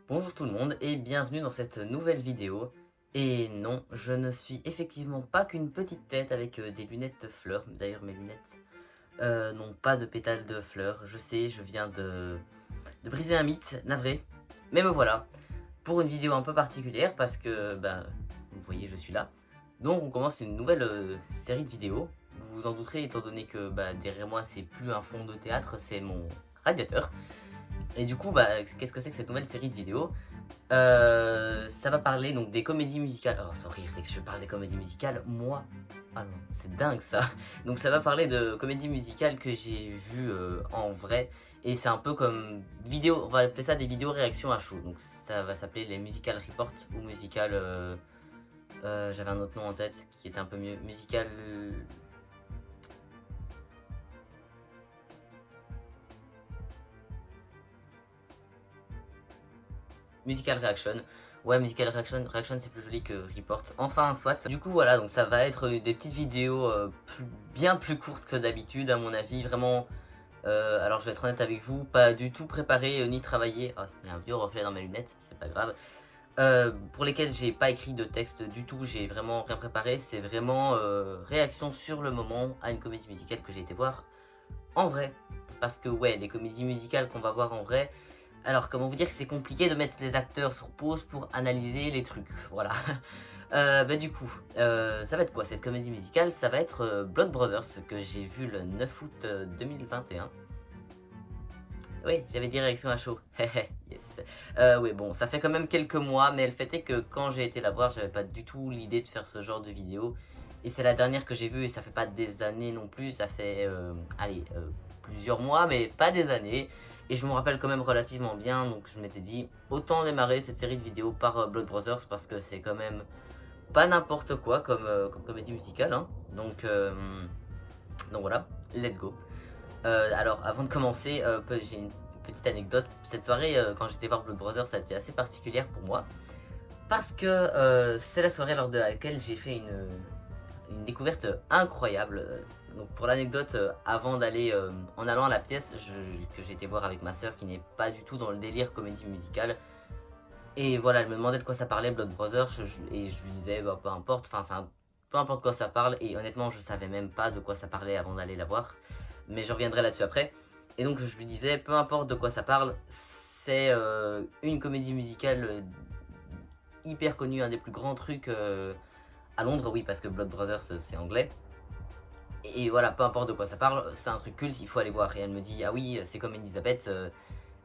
Bonjour tout le monde et bienvenue dans cette nouvelle vidéo. Et non, je ne suis effectivement pas qu'une petite tête avec des lunettes fleurs. D'ailleurs mes lunettes n'ont pas de pétales de fleurs. Je sais, je viens de briser un mythe, navré. Mais me voilà, pour une vidéo un peu particulière parce que, vous voyez, je suis là. Donc on commence une nouvelle série de vidéos. Vous vous en douterez étant donné que derrière moi c'est plus un fond de théâtre, c'est mon radiateur. Et du coup, qu'est-ce que c'est que cette nouvelle série de vidéos? Ça va parler donc des comédies musicales. Oh, sans rire, dès que je parle des comédies musicales, moi... Ah non, c'est dingue ça. Donc ça va parler de comédies musicales que j'ai vues en vrai. Et c'est un peu comme vidéo, on va appeler ça des vidéos réactions à chaud. Donc ça va s'appeler les Musical Report ou Musical... j'avais un autre nom en tête qui était un peu mieux. Musical Reaction. Ouais, Musical Reaction c'est plus joli que Report. Enfin, soit. Du coup, voilà, donc ça va être des petites vidéos bien plus courtes que d'habitude, à mon avis. Vraiment, alors je vais être honnête avec vous, pas du tout préparé ni travaillé. Oh, il y a un vieux reflet dans mes lunettes, c'est pas grave. Pour lesquels j'ai pas écrit de texte du tout, j'ai vraiment rien préparé. C'est vraiment réaction sur le moment à une comédie musicale que j'ai été voir en vrai. Parce que ouais, les comédies musicales qu'on va voir en vrai, alors comment vous dire que c'est compliqué de mettre les acteurs sur pause pour analyser les trucs, voilà. Du coup, ça va être quoi cette comédie musicale? Ça va être Blood Brothers, que j'ai vu le 9 août 2021. Oui, j'avais dit réaction à chaud, yes. Oui, bon, ça fait quand même quelques mois, mais le fait est que quand j'ai été la voir, j'avais pas du tout l'idée de faire ce genre de vidéo. Et c'est la dernière que j'ai vue, et ça fait pas des années non plus, ça fait, plusieurs mois, mais pas des années. Et je me rappelle quand même relativement bien, donc je m'étais dit, autant démarrer cette série de vidéos par Blood Brothers, parce que c'est quand même pas n'importe quoi comme comédie musicale, hein. Donc voilà, let's go. Alors, avant de commencer, j'ai une petite anecdote. Cette soirée, quand j'étais voir Blood Brothers, ça a été assez particulière pour moi. Parce que c'est la soirée lors de laquelle j'ai fait une découverte incroyable. Donc pour l'anecdote, avant d'aller, en allant à la pièce que j'ai été voir avec ma soeur qui n'est pas du tout dans le délire comédie musicale. Et voilà, elle me demandait de quoi ça parlait Blood Brothers et je lui disais peu importe, enfin peu importe quoi ça parle, et honnêtement je savais même pas de quoi ça parlait avant d'aller la voir. Mais je reviendrai là-dessus après. Et donc je lui disais, peu importe de quoi ça parle, c'est une comédie musicale hyper connue, un des plus grands trucs à Londres, oui, parce que Blood Brothers c'est anglais. Et voilà, peu importe de quoi ça parle, c'est un truc culte, il faut aller voir. Et elle me dit, ah oui, c'est comme Elisabeth,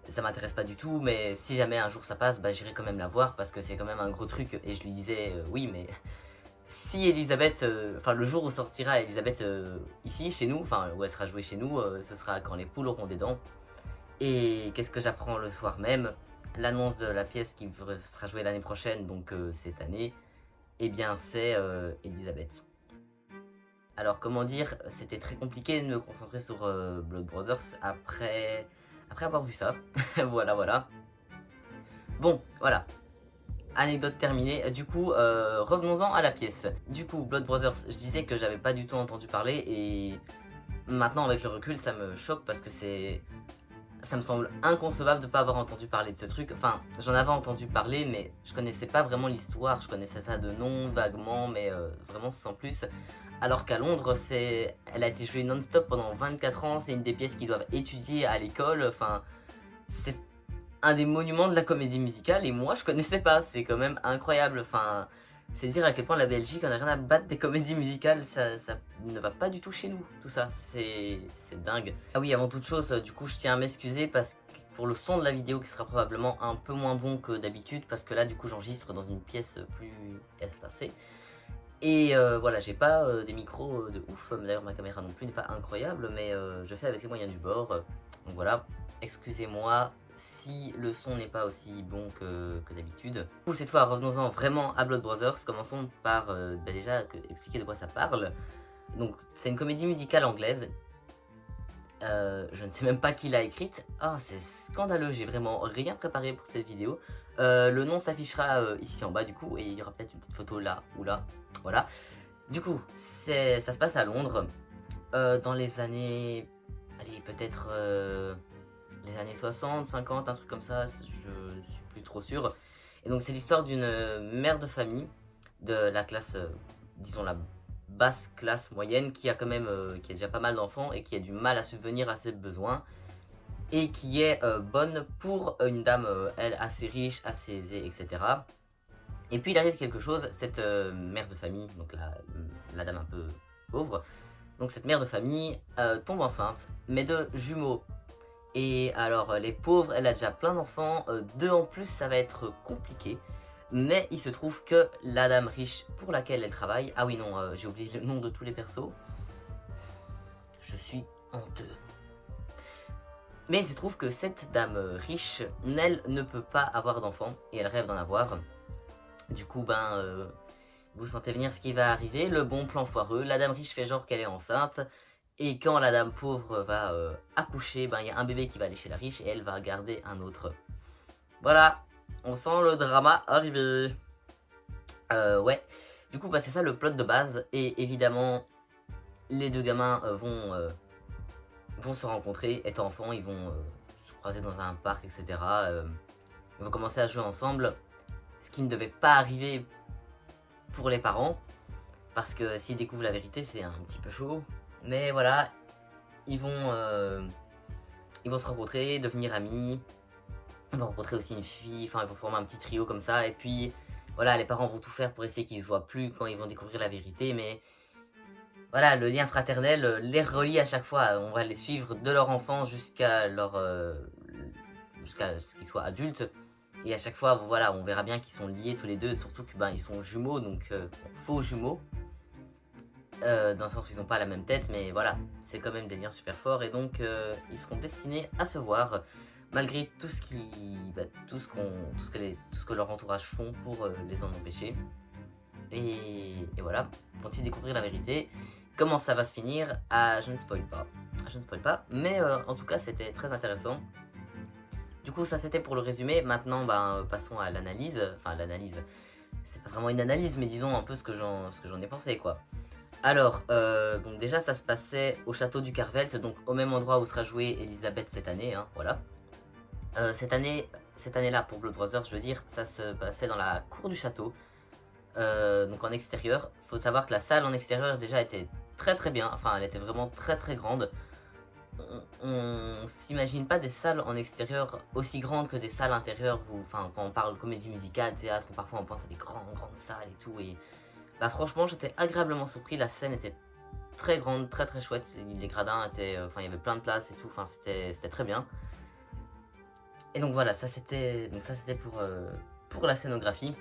ça m'intéresse pas du tout, mais si jamais un jour ça passe, j'irai quand même la voir parce que c'est quand même un gros truc. Et je lui disais, oui, mais si Elisabeth, enfin le jour où sortira Elisabeth ici, chez nous, enfin où elle sera jouée chez nous, ce sera quand les poules auront des dents. Et qu'est-ce que j'apprends le soir même? L'annonce de la pièce qui sera jouée l'année prochaine, donc cette année, eh bien c'est Elisabeth. Alors comment dire, c'était très compliqué de me concentrer sur Blood Brothers après avoir vu ça. Voilà. Bon, voilà. Anecdote terminée. Du coup, revenons-en à la pièce. Du coup, Blood Brothers, je disais que j'avais pas du tout entendu parler et maintenant avec le recul, ça me choque parce que ça me semble inconcevable de pas avoir entendu parler de ce truc. Enfin, j'en avais entendu parler, mais je connaissais pas vraiment l'histoire. Je connaissais ça de nom, vaguement, mais vraiment sans plus. Alors qu'à Londres, elle a été jouée non-stop pendant 24 ans. C'est une des pièces qu'ils doivent étudier à l'école. Enfin, c'est un des monuments de la comédie musicale et moi je connaissais pas, c'est quand même incroyable, enfin c'est dire à quel point la Belgique en a rien à battre des comédies musicales, ça ne va pas du tout chez nous, tout ça, c'est dingue. Ah oui, avant toute chose, du coup je tiens à m'excuser parce que pour le son de la vidéo qui sera probablement un peu moins bon que d'habitude parce que là du coup j'enregistre dans une pièce plus espacée. Et voilà, j'ai pas des micros de ouf, d'ailleurs ma caméra non plus n'est pas incroyable, mais je fais avec les moyens du bord, donc voilà, excusez-moi si le son n'est pas aussi bon que d'habitude. Du coup, cette fois, revenons-en vraiment à Blood Brothers, commençons par déjà expliquer de quoi ça parle. Donc, c'est une comédie musicale anglaise. Je ne sais même pas qui l'a écrite. Ah, c'est scandaleux, j'ai vraiment rien préparé pour cette vidéo. Le nom s'affichera ici en bas du coup, et il y aura peut-être une petite photo là ou là. Voilà. Du coup, ça se passe à Londres, dans les années... Allez, peut-être les années 60, 50, un truc comme ça. Je suis plus trop sûr. Et donc c'est l'histoire d'une mère de famille de la classe, disons la basse classe moyenne, qui a quand même, qui a déjà pas mal d'enfants et qui a du mal à subvenir à ses besoins. Et qui est bonne pour une dame, elle, assez riche, assez aisée, etc. Et puis il arrive quelque chose, cette mère de famille, donc la dame un peu pauvre, donc cette mère de famille tombe enceinte, mais de jumeaux. Et alors les pauvres, elle a déjà plein d'enfants, deux en plus ça va être compliqué. Mais il se trouve que la dame riche pour laquelle elle travaille, ah oui non, j'ai oublié le nom de tous les persos, je suis honteux. Mais il se trouve que cette dame riche, elle ne peut pas avoir d'enfants et elle rêve d'en avoir. Du coup, vous sentez venir ce qui va arriver, le bon plan foireux, la dame riche fait genre qu'elle est enceinte, et quand la dame pauvre va accoucher, il y a un bébé qui va aller chez la riche et elle va garder un autre. Voilà, on sent le drama arriver. Ouais, du coup, c'est ça le plot de base, et évidemment, les deux gamins vont se rencontrer, étant enfants, ils vont se croiser dans un parc, etc. Ils vont commencer à jouer ensemble, ce qui ne devait pas arriver pour les parents, parce que s'ils découvrent la vérité, c'est un petit peu chaud. Mais voilà, ils vont se rencontrer, devenir amis. Ils vont rencontrer aussi une fille, enfin ils vont former un petit trio comme ça. Et puis voilà, les parents vont tout faire pour essayer qu'ils se voient plus quand ils vont découvrir la vérité. Mais voilà, le lien fraternel les relie à chaque fois. On va les suivre de leur enfance jusqu'à jusqu'à ce qu'ils soient adultes. Et à chaque fois, voilà, on verra bien qu'ils sont liés tous les deux, surtout que ils sont jumeaux, donc faux jumeaux. Dans le sens où ils n'ont pas la même tête, mais voilà, c'est quand même des liens super forts, et donc ils seront destinés à se voir, malgré tout ce que leur entourage font pour les en empêcher. Et voilà, vont-ils découvrir la vérité? Comment ça va se finir? Ah, je ne spoil pas. Mais en tout cas, c'était très intéressant. Du coup, ça c'était pour le résumé. Maintenant, passons à l'analyse. Enfin, l'analyse, c'est pas vraiment une analyse, mais disons un peu ce que j'en ai pensé, quoi. Alors, donc déjà, ça se passait au château du Carvelt, donc au même endroit où sera jouée Elisabeth cette année, hein, voilà. Cette année-là, pour Blood Brothers, je veux dire, ça se passait dans la cour du château, donc en extérieur. Faut savoir que la salle en extérieur déjà était très très bien, enfin, elle était vraiment très très grande. On s'imagine pas des salles en extérieur aussi grandes que des salles intérieures, quand on parle comédie musicale, théâtre, parfois on pense à des grandes salles et tout, et franchement j'étais agréablement surpris, la scène était très grande, très très chouette, les gradins étaient, il y avait plein de places et tout, c'était très bien. Et donc voilà, ça c'était pour la scénographie.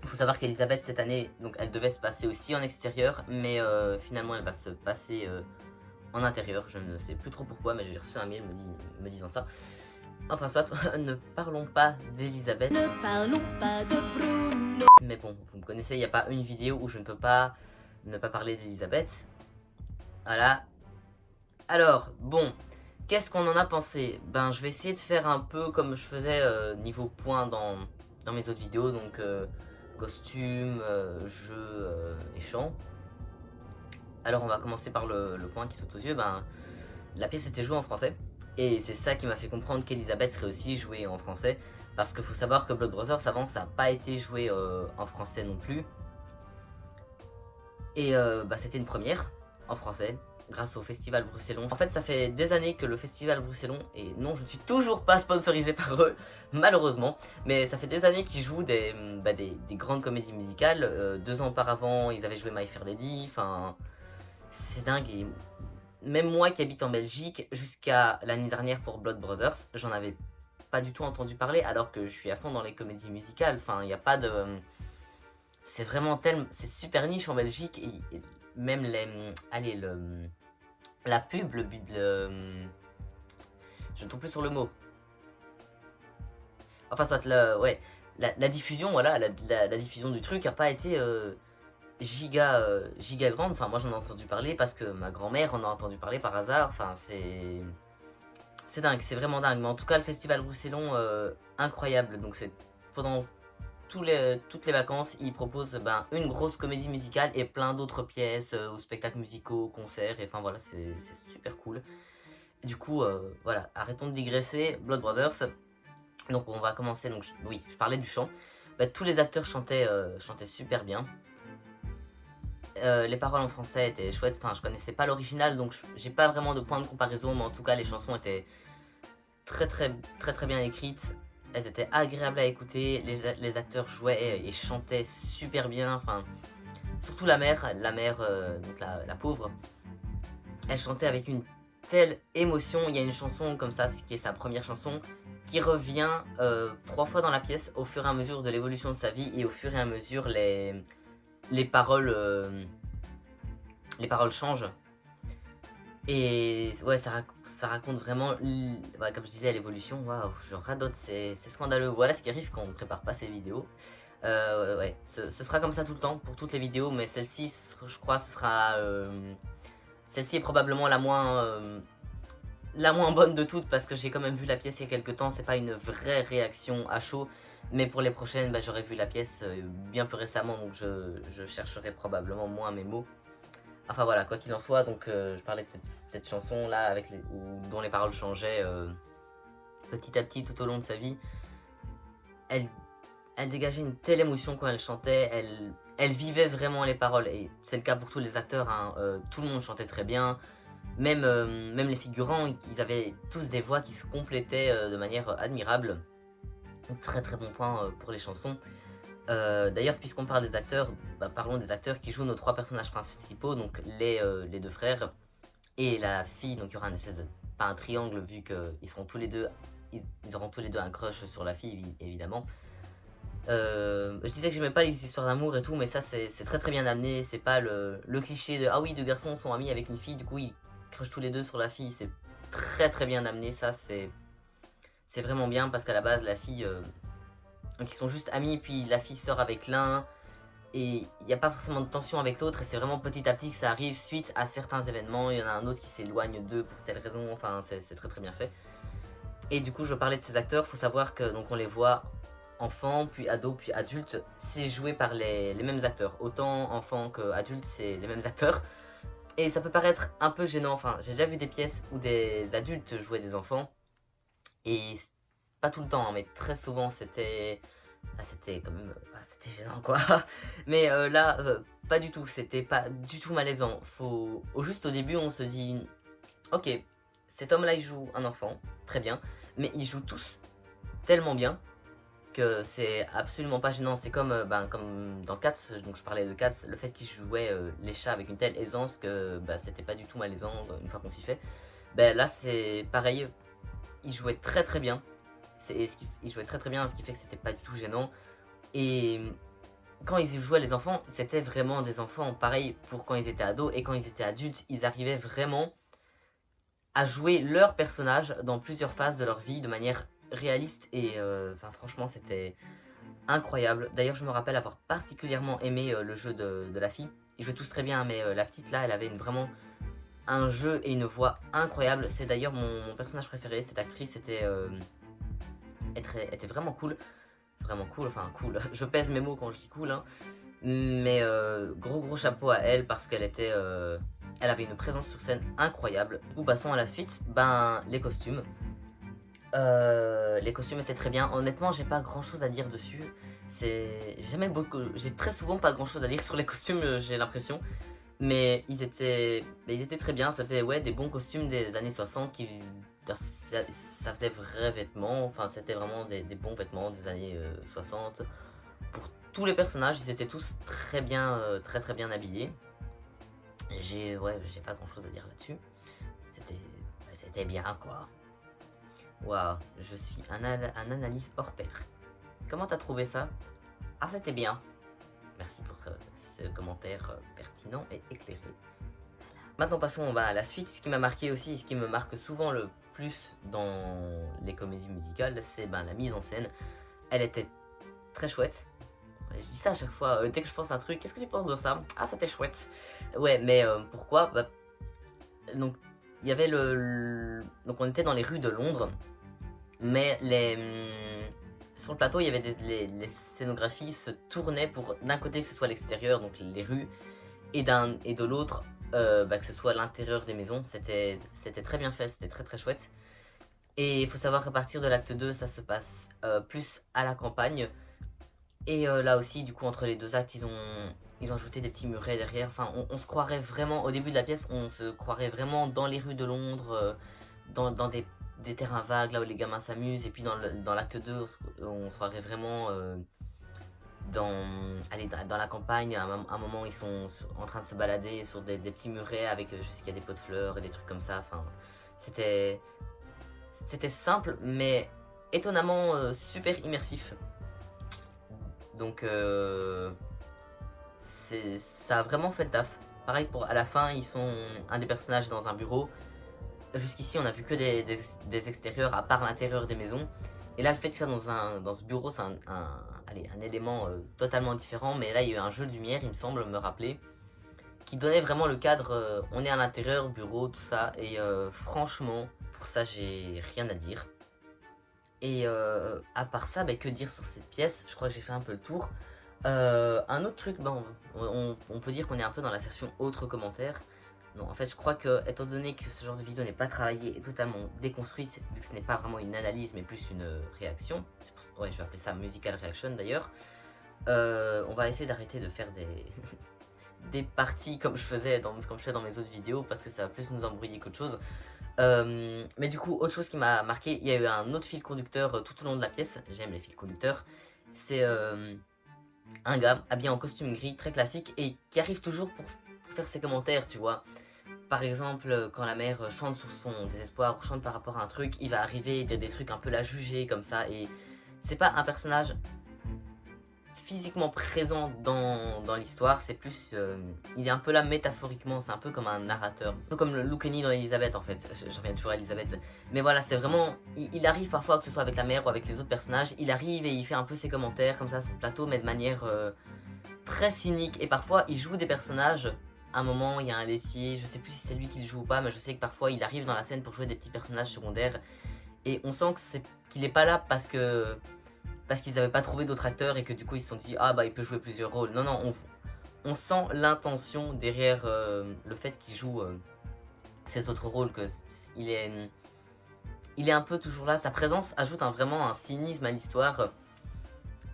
Il faut savoir qu'Elisabeth cette année, donc elle devait se passer aussi en extérieur, mais finalement elle va se passer en intérieur, je ne sais plus trop pourquoi, mais j'ai reçu un mail me disant ça. Enfin soit, ne parlons pas d'Elisabeth. Ne parlons pas de Bruno. Mais bon, vous me connaissez, il n'y a pas une vidéo où je ne peux pas ne pas parler d'Elisabeth. Voilà. Alors, bon, qu'est-ce qu'on en a pensé? Je vais essayer de faire un peu comme je faisais niveau points dans mes autres vidéos, donc costume, jeu et chant. Alors on va commencer par le point qui saute aux yeux. La pièce était jouée en français, et c'est ça qui m'a fait comprendre qu'Elisabeth serait aussi jouée en français, parce qu'il faut savoir que Blood Brothers avant ça n'a pas été joué en français non plus, et c'était une première en français grâce au Festival Bruxellon. En fait ça fait des années que le Festival Bruxellon, et non je ne suis toujours pas sponsorisé par eux malheureusement, mais ça fait des années qu'ils jouent des grandes comédies musicales. 2 ans auparavant ils avaient joué My Fair Lady, enfin c'est dingue. Et même moi qui habite en Belgique, jusqu'à l'année dernière pour Blood Brothers, j'en avais pas du tout entendu parler, alors que je suis à fond dans les comédies musicales. Enfin, il n'y a pas de... C'est vraiment tellement... C'est super niche en Belgique, et même la pub, je ne trouve plus sur le mot. Enfin, soit, la diffusion, voilà, la diffusion du truc n'a pas été... giga grande. Enfin moi j'en ai entendu parler parce que ma grand-mère en a entendu parler par hasard. Enfin c'est dingue, c'est vraiment dingue. Mais en tout cas le festival Bruxellon, incroyable. Donc c'est pendant toutes les vacances ils proposent une grosse comédie musicale et plein d'autres pièces ou spectacles musicaux, concerts, et enfin voilà, c'est super cool. Et du coup voilà, arrêtons de digresser. Blood Brothers, Donc on va commencer, donc oui, je parlais du chant. Bah, tous les acteurs chantaient super bien. Les paroles en français étaient chouettes, enfin je connaissais pas l'original donc j'ai pas vraiment de point de comparaison, mais en tout cas les chansons étaient très bien écrites, elles étaient agréables à écouter, les acteurs jouaient et chantaient super bien, enfin surtout la mère, donc la pauvre, elle chantait avec une telle émotion. Il y a une chanson comme ça, qui est sa première chanson, qui revient 3 fois dans la pièce au fur et à mesure de l'évolution de sa vie, et au fur et à mesure les paroles changent. Et ouais, ça raconte vraiment, ouais, comme je disais, l'évolution. Waouh, je radote, c'est scandaleux. Voilà ce qui arrive quand on ne prépare pas ces vidéos. Ouais, ce sera comme ça tout le temps pour toutes les vidéos, mais celle-ci, je crois, sera. Celle-ci est probablement la moins bonne de toutes, parce que j'ai quand même vu la pièce il y a quelques temps. C'est pas une vraie réaction à chaud, mais pour les prochaines, bah, j'aurais vu la pièce bien plus récemment, donc je chercherai probablement moins mes mots. Enfin voilà, quoi qu'il en soit, donc je parlais de cette chanson là dont les paroles changeaient petit à petit tout au long de sa vie. Elle dégageait une telle émotion quand elle chantait, elle vivait vraiment les paroles, et c'est le cas pour tous les acteurs, hein. Tout le monde chantait très bien, même les figurants, ils avaient tous des voix qui se complétaient de manière admirable. Très bon point pour les chansons. D'ailleurs, puisqu'on parle des acteurs, bah, parlons des acteurs qui jouent nos 3 personnages principaux, donc les 2 frères et la fille. Donc il y aura une espèce de, pas un triangle, vu qu'ils seront tous les deux, ils auront tous les deux un crush sur la fille, évidemment. Je disais que j'aimais pas les histoires d'amour et tout, mais ça c'est très bien amené. C'est pas le cliché de ah oui, 2 garçons sont amis avec une fille, du coup ils crushent tous les deux sur la fille. C'est très bien amené, ça c'est vraiment bien, parce qu'à la base la fille, donc ils sont juste amis, puis la fille sort avec l'un, et il n'y a pas forcément de tension avec l'autre, et c'est vraiment petit à petit que ça arrive suite à certains événements. Il y en a un autre qui s'éloigne d'eux pour telle raison, enfin c'est très bien fait. Et du coup je parlais de ces acteurs, faut savoir que donc on les voit enfants, puis ados, puis adultes, c'est joué par les mêmes acteurs. Autant enfants que adultes, c'est les mêmes acteurs. Et ça peut paraître un peu gênant, enfin j'ai déjà vu des pièces où des adultes jouaient des enfants, et pas tout le temps, hein, mais très souvent c'était quand même, c'était gênant quoi. Mais là, pas du tout, c'était pas du tout malaisant. Juste au début, on se dit, ok, cet homme-là il joue un enfant, très bien, mais ils jouent tous tellement bien que c'est absolument pas gênant. C'est comme, comme dans Cats, donc je parlais de Cats, le fait qu'ils jouaient les chats avec une telle aisance que c'était pas du tout malaisant une fois qu'on s'y fait. Là c'est pareil, ils jouaient très bien. Ils jouaient très bien, ce qui fait que c'était pas du tout gênant. Et quand ils jouaient les enfants, c'était vraiment des enfants. Pareil pour quand ils étaient ados, et quand ils étaient adultes, ils arrivaient vraiment à jouer leur personnage dans plusieurs phases de leur vie de manière réaliste, et franchement c'était incroyable. D'ailleurs je me rappelle avoir particulièrement aimé le jeu de la fille. Ils jouaient tous très bien, mais la petite là, elle avait vraiment un jeu et une voix incroyable. C'est d'ailleurs mon personnage préféré. Cette actrice était vraiment cool. Vraiment cool, enfin cool. Je pèse mes mots quand je dis cool, hein. Mais gros chapeau à elle, parce qu'elle était... elle avait une présence sur scène incroyable. Du coup, passons à la suite. Les costumes. Les costumes étaient très bien. Honnêtement, j'ai pas grand chose à dire dessus. J'ai très souvent pas grand chose à dire sur les costumes, j'ai l'impression. Mais ils étaient très bien. C'était des bons costumes des années 60 qui... Ça faisait vrais vêtements, enfin c'était vraiment des bons vêtements des années 60. Pour tous les personnages, ils étaient tous très bien habillés. J'ai pas grand chose à dire là-dessus. C'était bien quoi. Waouh, je suis un analyste hors pair. Comment t'as trouvé ça? Ah, c'était bien. Merci pour ce commentaire pertinent et éclairé. Maintenant passons à la suite. Ce qui m'a marqué aussi, et ce qui me marque souvent le plus dans les comédies musicales, c'est la mise en scène. Elle était très chouette. Je dis ça à chaque fois, dès que je pense à un truc, qu'est-ce que tu penses de ça? Ah, c'était chouette. Ouais, mais pourquoi? Donc, il y avait donc on était dans les rues de Londres, mais sur le plateau, il y avait les scénographies se tournaient pour d'un côté que ce soit l'extérieur, donc les rues, et de l'autre, que ce soit l'intérieur des maisons. C'était très bien fait, c'était très chouette. Et il faut savoir qu'à partir de l'acte 2, ça se passe plus à la campagne. Et là aussi, du coup, entre les deux actes, ils ont ajouté des petits murets derrière. Enfin, on se croirait vraiment, au début de la pièce, on se croirait vraiment dans les rues de Londres, dans des terrains vagues, là où les gamins s'amusent. Et puis dans l'acte 2, on se croirait vraiment dans, allez, dans la campagne. À un moment, ils sont en train de se balader sur des petits murets avec, je sais qu'il y a des pots de fleurs et des trucs comme ça. Enfin, c'était simple, mais étonnamment super immersif. Donc ça a vraiment fait le taf. Pareil pour à la fin, ils sont un des personnages dans un bureau. Jusqu'ici, on a vu que des extérieurs à part l'intérieur des maisons. Et là, le fait que ça dans ce bureau, c'est allez, un élément totalement différent. Mais là, il y a eu un jeu de lumière, il me semble me rappeler, qui donnait vraiment le cadre. On est à l'intérieur, bureau, tout ça. Et franchement, pour ça, j'ai rien à dire. Et à part ça, que dire sur cette pièce? Je crois que j'ai fait un peu le tour. Un autre truc, on peut dire qu'on est un peu dans la section autres commentaires. Non, en fait, je crois que, étant donné que ce genre de vidéo n'est pas travaillée et totalement déconstruite, vu que ce n'est pas vraiment une analyse, mais plus une réaction, ouais, je vais appeler ça musical reaction d'ailleurs, on va essayer d'arrêter de faire des parties comme je faisais dans mes autres vidéos, parce que ça va plus nous embrouiller qu'autre chose. Mais du coup, autre chose qui m'a marqué, il y a eu un autre fil conducteur tout au long de la pièce. J'aime les fils conducteurs. C'est un gars habillé en costume gris, très classique, et qui arrive toujours pour faire ses commentaires, tu vois. Par exemple, quand la mère chante sur son désespoir ou chante par rapport à un truc, il va arriver et dire des trucs un peu la juger comme ça. Et c'est pas un personnage physiquement présent dans l'histoire, c'est plus... il est un peu là métaphoriquement, c'est un peu comme un narrateur. Un peu comme le Lucchini dans Elisabeth en fait, je reviens toujours à Elisabeth. Mais voilà, c'est vraiment... Il arrive parfois, que ce soit avec la mère ou avec les autres personnages, il arrive et il fait un peu ses commentaires comme ça sur le plateau, mais de manière très cynique. Et parfois, il joue des personnages. À un moment, il y a un laitier, je sais plus si c'est lui qui le joue ou pas, mais je sais que parfois, il arrive dans la scène pour jouer des petits personnages secondaires. Et on sent qu'il est pas là parce qu'ils n'avaient pas trouvé d'autres acteurs et que du coup ils se sont dit ah bah il peut jouer plusieurs rôles. Non, non, on sent l'intention derrière le fait qu'il joue ces autres rôles, que il est un peu toujours là. Sa présence ajoute vraiment un cynisme à l'histoire,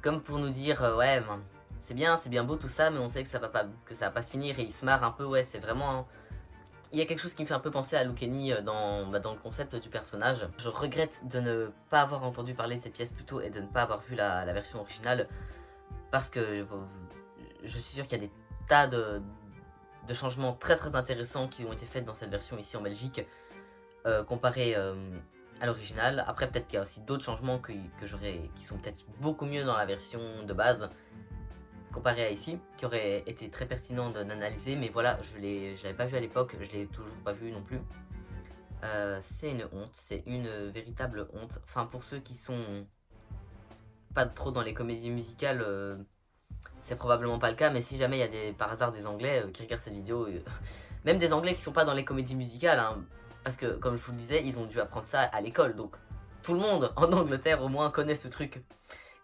comme pour nous dire ouais ben, c'est bien beau tout ça, mais on sait que ça va pas se finir, et il se marre un peu. Ouais, c'est vraiment... Il y a quelque chose qui me fait un peu penser à Lucchini dans le concept du personnage. Je regrette de ne pas avoir entendu parler de cette pièce plus tôt et de ne pas avoir vu la version originale, parce que je suis sûr qu'il y a des tas de changements très très intéressants qui ont été faits dans cette version ici en Belgique, comparé à l'original. Après, peut-être qu'il y a aussi d'autres changements qui sont peut-être beaucoup mieux dans la version de base, comparé à ici, qui aurait été très pertinent d'analyser, mais voilà, je l'avais pas vu à l'époque, je l'ai toujours pas vu non plus. C'est une honte, c'est une véritable honte. Enfin, pour ceux qui sont pas trop dans les comédies musicales, c'est probablement pas le cas, mais si jamais il y a par hasard des Anglais qui regardent cette vidéo, même des Anglais qui sont pas dans les comédies musicales, hein, parce que comme je vous le disais, ils ont dû apprendre ça à l'école, donc tout le monde en Angleterre au moins connaît ce truc.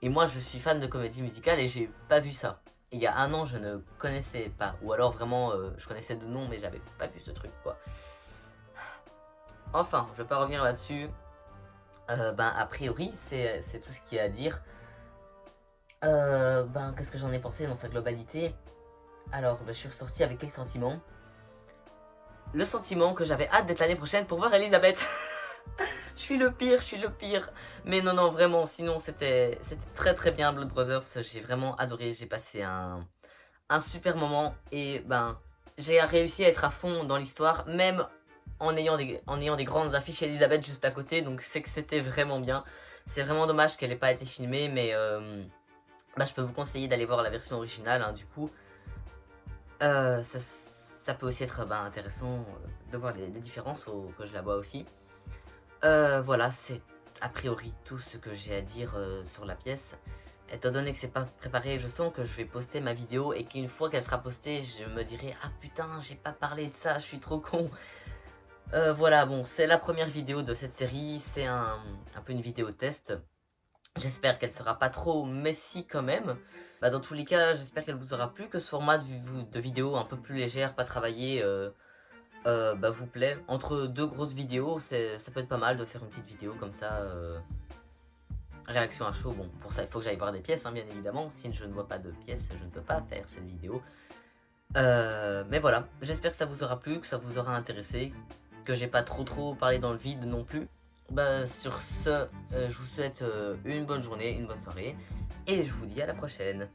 Et moi, je suis fan de comédie musicale et j'ai pas vu ça. Et il y a un an, je ne connaissais pas. Ou alors vraiment, je connaissais de nom, mais j'avais pas vu ce truc, quoi. Enfin, je vais pas revenir là-dessus. A priori, c'est tout ce qu'il y a à dire. Qu'est-ce que j'en ai pensé dans sa globalité? Alors, je suis ressorti avec quel sentiment? Le sentiment que j'avais hâte d'être l'année prochaine pour voir Elisabeth. Je suis le pire. Mais non, non, vraiment, sinon c'était très très bien Blood Brothers. J'ai vraiment adoré, j'ai passé un super moment. Et j'ai réussi à être à fond dans l'histoire, même en ayant des grandes affiches Elisabeth juste à côté. Donc c'est que c'était vraiment bien. C'est vraiment dommage qu'elle n'ait pas été filmée, mais je peux vous conseiller d'aller voir la version originale, hein, du coup. Ça peut aussi être intéressant de voir les différences, que je la vois aussi. Voilà, c'est a priori tout ce que j'ai à dire sur la pièce. Étant donné que c'est pas préparé, je sens que je vais poster ma vidéo et qu'une fois qu'elle sera postée, je me dirai ah putain, j'ai pas parlé de ça, je suis trop con. Voilà, bon, c'est la première vidéo de cette série, c'est un peu une vidéo test. J'espère qu'elle sera pas trop messy quand même. Dans tous les cas, j'espère qu'elle vous aura plu, que ce format de vidéo un peu plus légère, pas travaillé, vous plaît. Entre deux grosses vidéos, ça peut être pas mal de faire une petite vidéo comme ça. Réaction à chaud, bon pour ça il faut que j'aille voir des pièces hein, bien évidemment, si je ne vois pas de pièces je ne peux pas faire cette vidéo. Mais voilà, j'espère que ça vous aura plu, que ça vous aura intéressé, que j'ai pas trop parlé dans le vide non plus. Sur ce, je vous souhaite une bonne journée, une bonne soirée, et je vous dis à la prochaine.